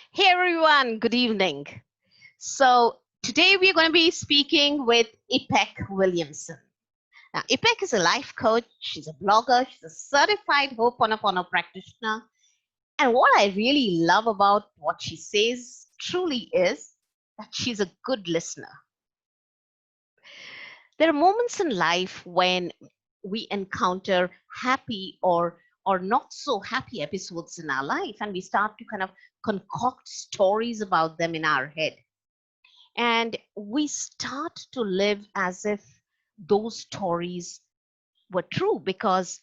Hey everyone, good evening. So today we're going to be speaking with Ipek Williamson. Now, Ipek is a life coach, she's a blogger, she's a certified Ho'oponopono practitioner. And what I really love about what she says truly is that she's a good listener. There are moments in life when we encounter happy or not so happy episodes in our life, and we start to kind of concoct stories about them in our head, and we start to live as if those stories were true because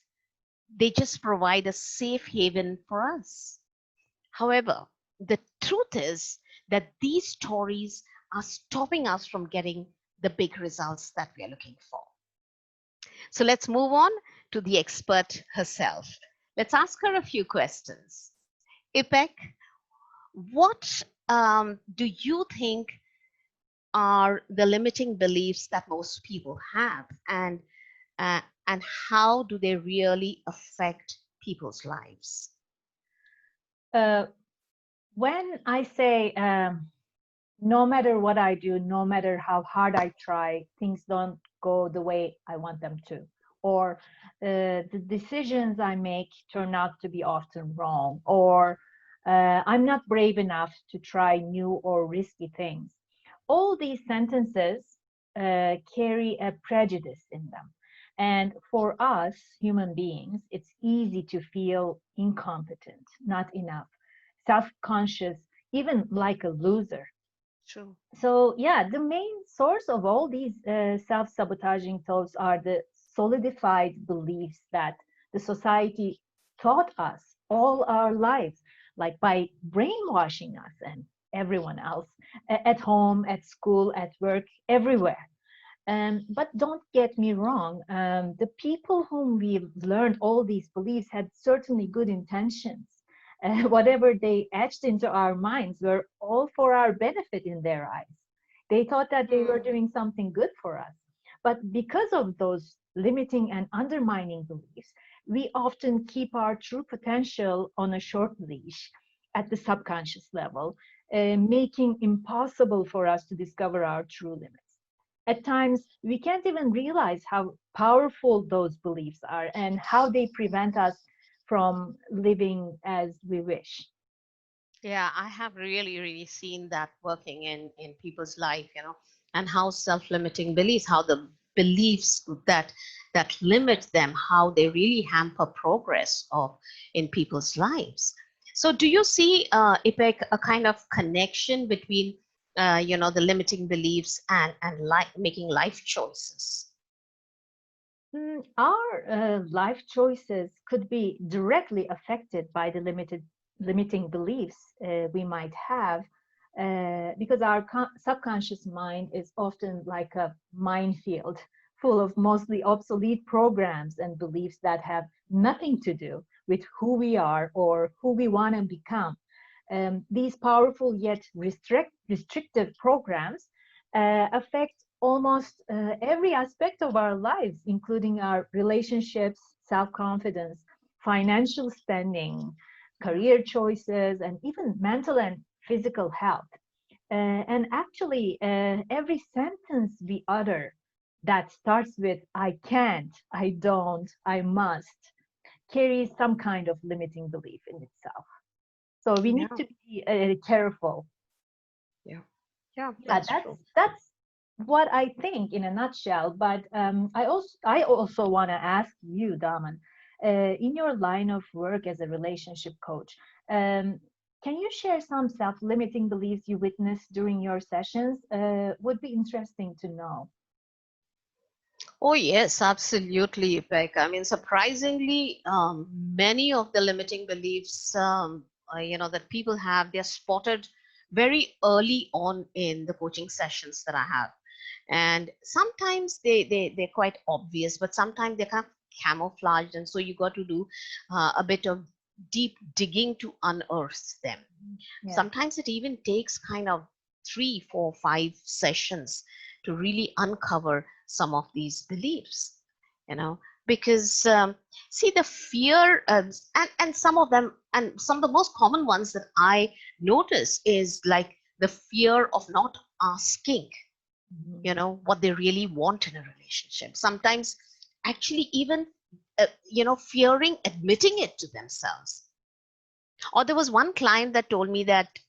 they just provide a safe haven for us. However, the truth is that these stories are stopping us from getting the big results that we are looking for. So let's move on to the expert herself. Let's ask her a few questions. Ipek, what do you think are the limiting beliefs that most people have, uh, and how do they really affect people's lives? Uh, when I say no matter what I do, no matter how hard I try, things don't go the way I want them to, or the decisions I make turn out to be often wrong, or I'm not brave enough to try new or risky things. All these sentences carry a prejudice in them. And for us human beings, it's easy to feel incompetent, not enough, self conscious, even like a loser. True. So, yeah, the main source of all these self sabotaging thoughts are the solidified beliefs that the society taught us all our lives, like by brainwashing us and everyone else at home, at school, at work, everywhere. But don't get me wrong, the people whom we learned all these beliefs had certainly good intentions. Whatever they etched into our minds were all for our benefit in their eyes. They thought that they were Hmm. doing something good for us. But because of those limiting and undermining beliefs, we often keep our true potential on a short leash at the subconscious level, making impossible for us to discover our true limits. At times, we can't even realize how powerful those beliefs are and how they prevent us from living as we wish. Yeah, I have really seen that working in people's life, and how self-limiting beliefs, how the beliefs that limit them, how they really hamper progress of in people's lives. So do you see, Ipek, a kind of connection between the limiting beliefs and making life choices? Our life choices could be directly affected by the limiting beliefs we might have, because our subconscious mind is often like a minefield full of mostly obsolete programs and beliefs that have nothing to do with who we are or who we want to become. These powerful yet restrictive programs affect almost every aspect of our lives, including our relationships, self confidence, financial spending, career choices, and even mental and physical health. And actually, every sentence we utter that starts with I can't, I don't, I must carries some kind of limiting belief in itself. So we need Yeah, to be careful. yeah, yeah, Yeah, that's that's true. that's what I think in a nutshell. But I also want to ask you, Daman, in your line of work as a relationship coach, um, can you share some self-limiting beliefs you witnessed during your sessions? Would be interesting to know. Oh, yes, absolutely, Ipek. I mean, surprisingly, many of the limiting beliefs, that people have, they're spotted very early on in the coaching sessions that I have. And sometimes they're quite obvious, but sometimes they're kind of camouflaged. And so you got to do a bit of deep digging to unearth them. Yeah. Sometimes it even takes kind of 3, 4, 5 sessions to really uncover some of these beliefs. because see the fear, and some of them, and some of the most common ones that I notice is like the fear of not asking, Mhm. you know, what they really want in a relationship. Sometimes actually even fearing admitting it to themselves. Or there was one client that told me that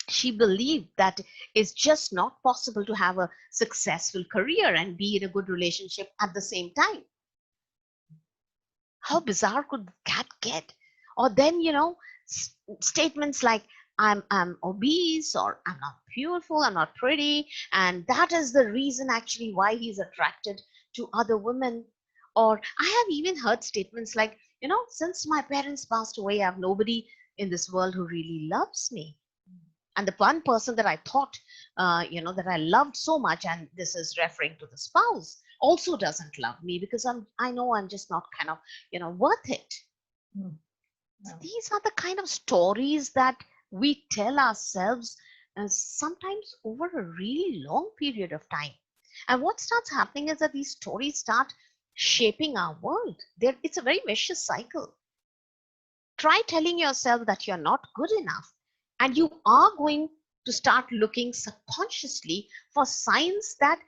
she believed that it's just not possible to have a successful career and be in a good relationship at the same time. How bizarre could that get? Or then, statements like, I'm obese, or I'm not beautiful, I'm not pretty, and that is the reason actually why he's attracted to other women. Or I have even heard statements like, since my parents passed away, I have nobody in this world who really loves me. And the one person that I thought, that I loved so much, and this is referring to the spouse, also doesn't love me because I know I'm just not kind of, worth it. Mm. No. These are the kind of stories that we tell ourselves, sometimes over a really long period of time. And what starts happening is that these stories start shaping our world. It's a very vicious cycle. Try telling yourself that you're not good enough, and you are going to start looking subconsciously for signs that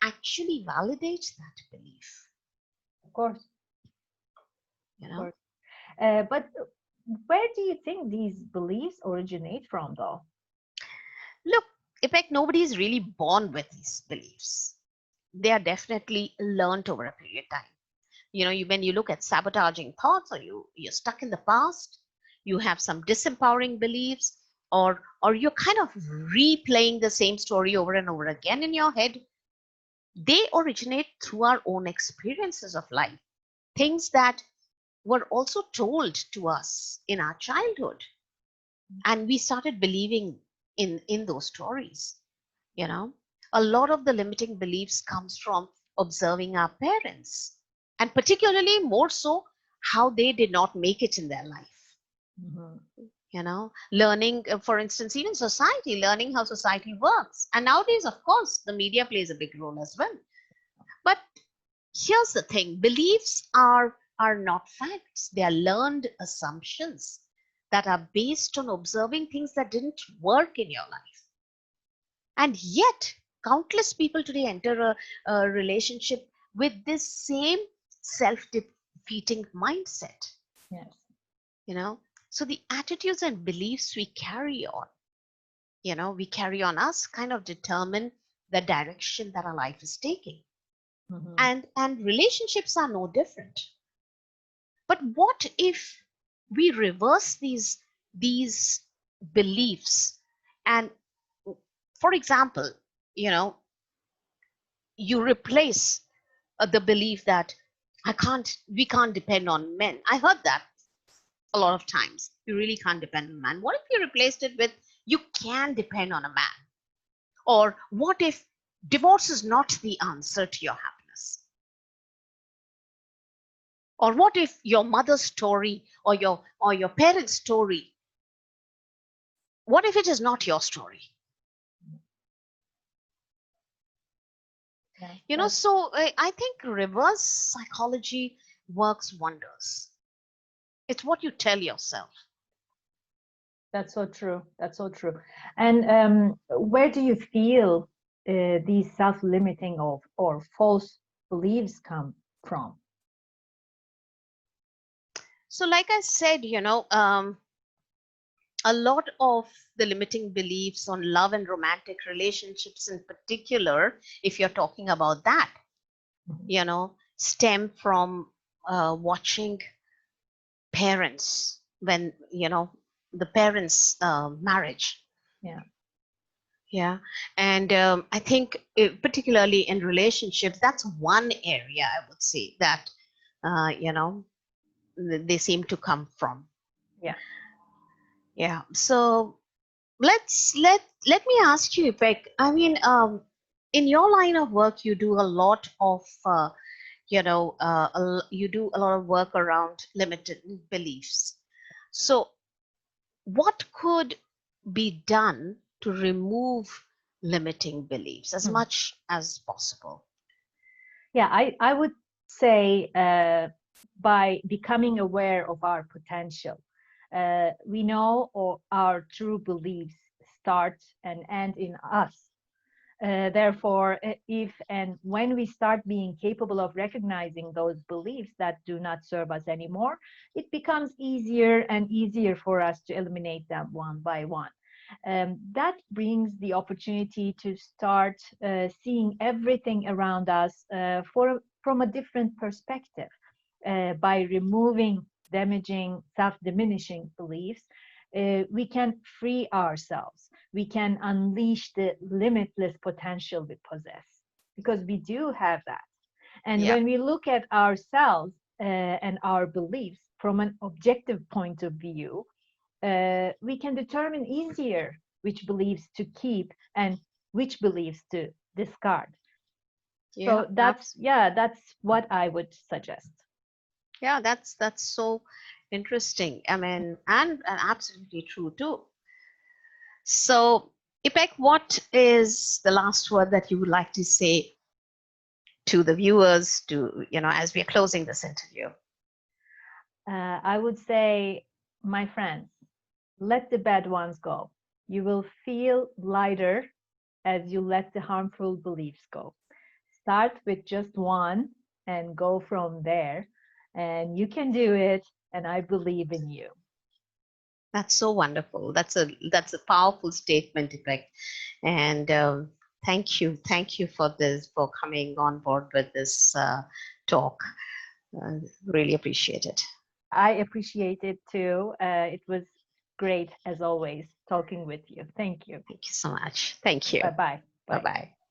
actually validate that belief. Of course, You of know, course. But where do you think these beliefs originate from, though? look, Ipek, nobody is really born with these beliefs. They are definitely learned over a period of time. When you look at sabotaging thoughts, or you're stuck in the past, you have some disempowering beliefs, or you're kind of replaying the same story over and over again in your head. They originate through our own experiences of life, things that were also told to us in our childhood, and we started believing in those stories. you know a lot of the limiting beliefs comes from observing our parents, and particularly more so how they did not make it in their life. Mhm. Learning, for instance, even society, learning how society works. And nowadays, of course, the media plays a big role as well. But here's the thing: beliefs are not facts. They are learned assumptions that are based on observing things that didn't work in your life. And yet, countless people today enter a relationship with this same self-defeating mindset. Yes. You know, so the attitudes and beliefs we carry on us kind of determine the direction that our life is taking. Mhm. And relationships are no different. But what if we reverse these beliefs, and, for example, you know you replace the belief that we can't depend on men. I heard that a lot of times. You really can't depend on a man. What if you replaced it with, you can depend on a man? Or what if divorce is not the answer to your happiness? Or what if your mother's story, or your parents' story, what if it is not your story? Yeah. That's So I think reverse psychology works wonders. It's what you tell yourself. that's so true. That's so true. And where do you feel these self-limiting or false beliefs come from? So, like I said, a lot of the limiting beliefs on love and romantic relationships, in particular, if you're talking about that, Mhm. stem from watching parents, when, the parents' marriage. Yeah. Yeah. And I think, particularly in relationships, that's one area I would say that, they seem to come from. Yeah. Yeah. So let me ask you, Ipek. I mean, in your line of work, you do a lot of, you do a lot of work around limited beliefs. So, what could be done to remove limiting beliefs as Mhm. much as possible? Yeah, I would say by becoming aware of our potential. We know our true beliefs start and end in us. Therefore, if and when we start being capable of recognizing those beliefs that do not serve us anymore, it becomes easier and easier for us to eliminate them one by one. That brings the opportunity to start seeing everything around us from a different perspective. By removing damaging, self-diminishing beliefs, we can free ourselves. We can unleash the limitless potential we possess, because we do have that. And Yeah. when we look at ourselves and our beliefs from an objective point of view, we can determine easier which beliefs to keep and which beliefs to discard. Yeah. So that's what I would suggest. Yeah, that's so interesting. I mean, and absolutely true too. So, Ipek, what is the last word that you would like to say to the viewers, to, as we are closing this interview? I would say, my friends, let the bad ones go. You will feel lighter as you let the harmful beliefs go. Start with just one and go from there. And you can do it. And I believe in you. That's so wonderful. That's a powerful statement, Ipek. And thank you for this, for coming on board with this talk. Really appreciate it. I appreciate it too. It was great, as always, talking with you. Thank you. Thank you so much. Thank you. Bye bye. Bye Bye. bye.